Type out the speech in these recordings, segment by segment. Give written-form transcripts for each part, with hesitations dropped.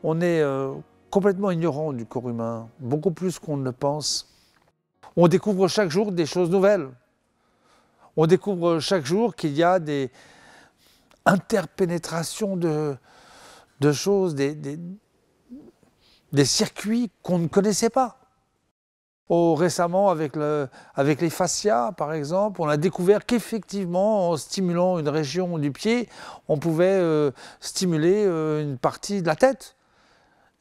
on est complètement ignorant du corps humain, beaucoup plus qu'on ne le pense. On découvre chaque jour des choses nouvelles. On découvre chaque jour qu'il y a des interpénétrations de choses, des circuits qu'on ne connaissait pas. Récemment, avec les fascias, par exemple, on a découvert qu'effectivement, en stimulant une région du pied, on pouvait stimuler une partie de la tête.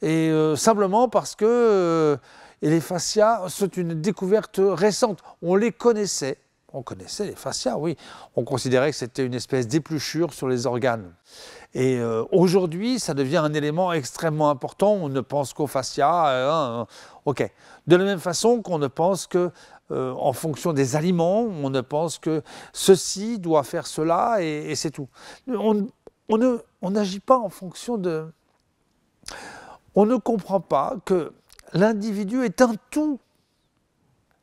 Et simplement parce que les fascias, c'est une découverte récente. On les connaissait. On connaissait les fascias, oui. On considérait que c'était une espèce d'épluchure sur les organes. Et aujourd'hui, ça devient un élément extrêmement important. On ne pense qu'aux fascias. OK. De la même façon qu'on ne pense que, en fonction des aliments, on ne pense que ceci doit faire cela et c'est tout. On n'agit pas en fonction de... On ne comprend pas que l'individu est un tout.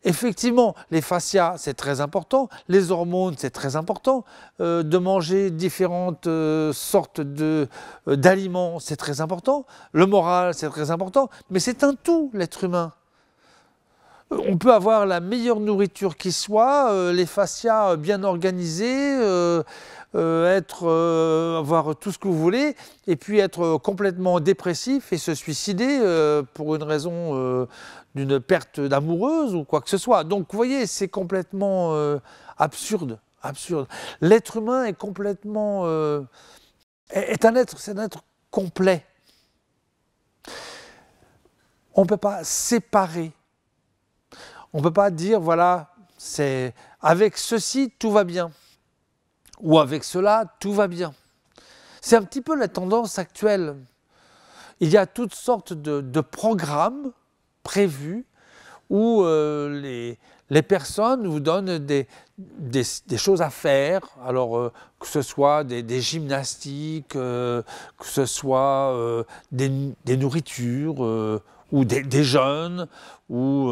Effectivement, les fascias, c'est très important, les hormones, c'est très important, de manger différentes sortes d'aliments, c'est très important, le moral, c'est très important, mais c'est un tout, l'être humain. On peut avoir la meilleure nourriture qui soit, les fascias bien organisés, avoir tout ce que vous voulez, et puis être complètement dépressif et se suicider pour une raison d'une perte d'amoureuse ou quoi que ce soit. Donc vous voyez, c'est complètement absurde. L'être humain est complètement... c'est un être complet. On ne peut pas séparer. On ne peut pas dire, voilà, avec ceci, tout va bien. Ou avec cela, tout va bien. C'est un petit peu la tendance actuelle. Il y a toutes sortes de programmes prévus où les personnes vous donnent des choses à faire, alors que ce soit des gymnastiques, que ce soit des nourritures, ou des jeûnes, ou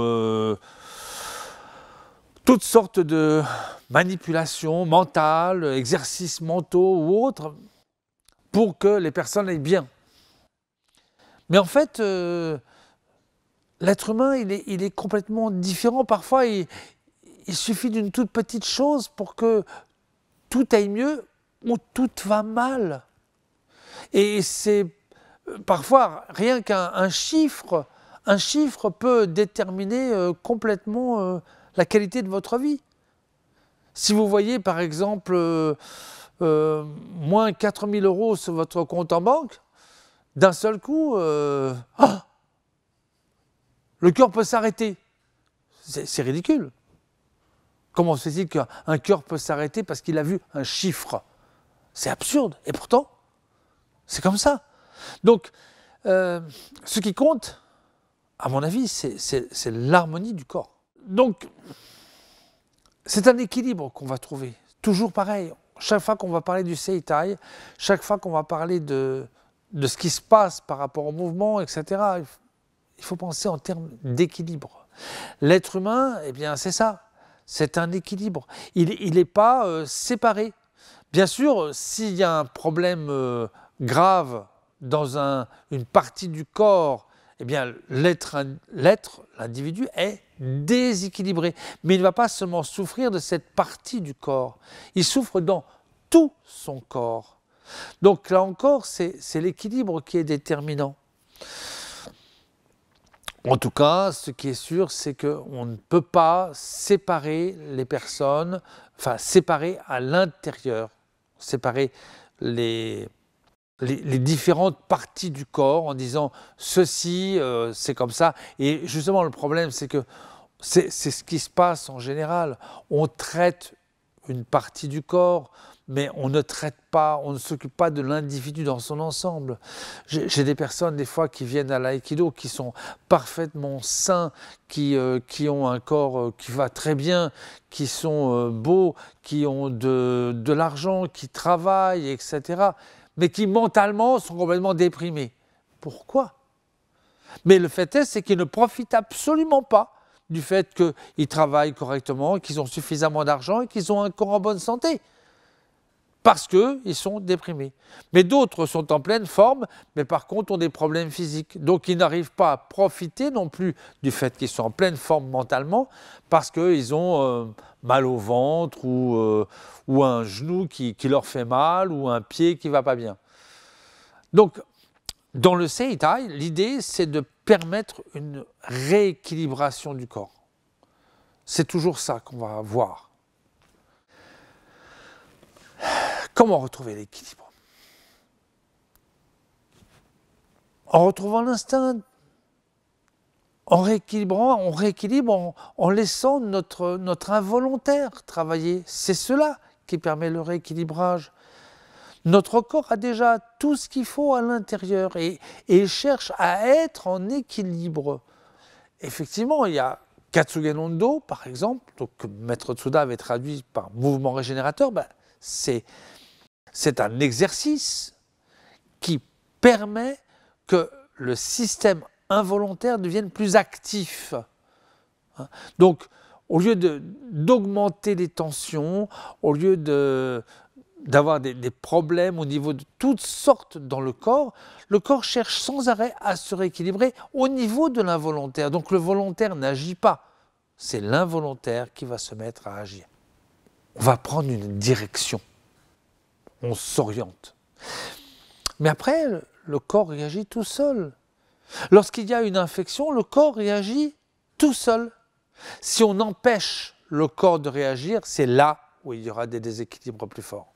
toutes sortes de manipulations mentales, exercices mentaux ou autres, pour que les personnes aillent bien. Mais en fait, l'être humain, il est complètement différent. Parfois, il suffit d'une toute petite chose pour que tout aille mieux ou tout va mal. Et c'est parfois rien qu'un chiffre. Un chiffre peut déterminer complètement la qualité de votre vie. Si vous voyez par exemple moins 4 000 € sur votre compte en banque, d'un seul coup, le cœur peut s'arrêter. C'est ridicule. Comment se fait-il qu'un cœur peut s'arrêter parce qu'il a vu un chiffre? C'est absurde. Et pourtant, c'est comme ça. Donc, ce qui compte, à mon avis, c'est l'harmonie du corps. Donc, c'est un équilibre qu'on va trouver. Toujours pareil. Chaque fois qu'on va parler du Seitai, chaque fois qu'on va parler de ce qui se passe par rapport au mouvement, etc., il faut penser en termes d'équilibre. L'être humain, eh bien, c'est ça. C'est un équilibre. Il n'est pas séparé. Bien sûr, s'il y a un problème grave dans une partie du corps, eh bien, l'individu est déséquilibré. Mais il ne va pas seulement souffrir de cette partie du corps. Il souffre dans tout son corps. Donc là encore, c'est l'équilibre qui est déterminant. En tout cas, ce qui est sûr, c'est qu'on ne peut pas séparer les personnes, enfin séparer à l'intérieur, séparer les différentes parties du corps en disant ceci, c'est comme ça. Et justement, le problème, c'est que c'est ce qui se passe en général. On traite une partie du corps, mais on ne traite pas, on ne s'occupe pas de l'individu dans son ensemble. J'ai des personnes des fois qui viennent à l'aïkido, qui sont parfaitement sains, qui ont un corps qui va très bien, qui sont beaux, qui ont de l'argent, qui travaillent, etc., mais qui mentalement sont complètement déprimés. Pourquoi? Mais le fait est, c'est qu'ils ne profitent absolument pas du fait qu'ils travaillent correctement, qu'ils ont suffisamment d'argent et qu'ils ont un corps en bonne santé. parce qu'ils sont déprimés. Mais d'autres sont en pleine forme, mais par contre ont des problèmes physiques. Donc ils n'arrivent pas à profiter non plus du fait qu'ils sont en pleine forme mentalement, parce qu'ils ont mal au ventre ou un genou qui leur fait mal ou un pied qui ne va pas bien. Donc dans le Seitai, l'idée c'est de permettre une rééquilibration du corps. C'est toujours ça qu'on va voir. Comment retrouver l'équilibre? En retrouvant l'instinct, en rééquilibrant, on rééquilibre en laissant notre involontaire travailler. C'est cela qui permet le rééquilibrage. Notre corps a déjà tout ce qu'il faut à l'intérieur et il cherche à être en équilibre. Effectivement, il y a Katsugen Hondo, par exemple, donc, que Maître Tsuda avait traduit par mouvement régénérateur, c'est un exercice qui permet que le système involontaire devienne plus actif. Donc, au lieu d'augmenter les tensions, au lieu d'avoir des problèmes au niveau de toutes sortes dans le corps cherche sans arrêt à se rééquilibrer au niveau de l'involontaire. Donc le volontaire n'agit pas, c'est l'involontaire qui va se mettre à agir. On va prendre une direction, on s'oriente. Mais après, le corps réagit tout seul. Lorsqu'il y a une infection, le corps réagit tout seul. Si on empêche le corps de réagir, c'est là où il y aura des déséquilibres plus forts.